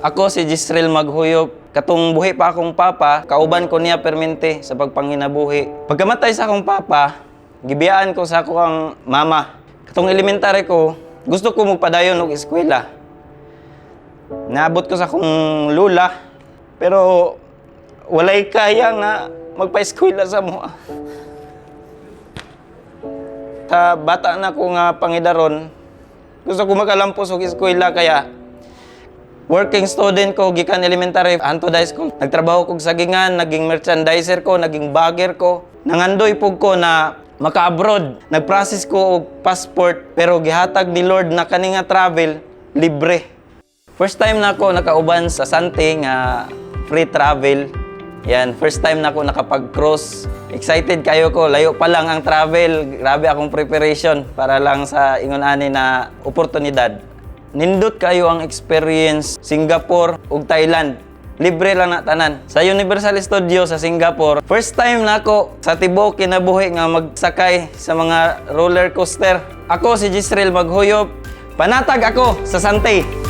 Ako si Jisrael Maghuyop. Katong buhi pa akong papa, kauban ko niya permente sa pagpanginabuhi. Pagkamatay sa akong papa, gibiyaan ko sa akong mama. Katong elementary ko, gusto ko magpadayon og eskwela. Naabot ko sa akong lula, pero walay kaya nga magpa-eskwela sa mo. Sa bata na ko nga pangidaron, gusto ko makalampos og eskwela kaya working student ko, gikan elementary, hantod high school. Nagtrabaho ko sa gingan, naging merchandiser ko, naging bagger ko. Nangandoy po ko na maka-abroad. Nag-process ko og passport, pero gihatag ni Lord na kani nga travel, libre. First time na ako nakauban sa Sante nga free travel. Yan, first time na ako nakapag-cross. Excited kayo ko, layo pa lang ang travel. Grabe akong preparation para lang sa ingon-ani na oportunidad. Nindot kayo ang experience Singapore ug Thailand. Libre lang na tanan. Sa Universal Studio sa Singapore, first time na ako sa tibuok kinabuhi nga magsakay sa mga roller coaster. Ako si Jisrael Maghuyop. Panatag ako sa Sante.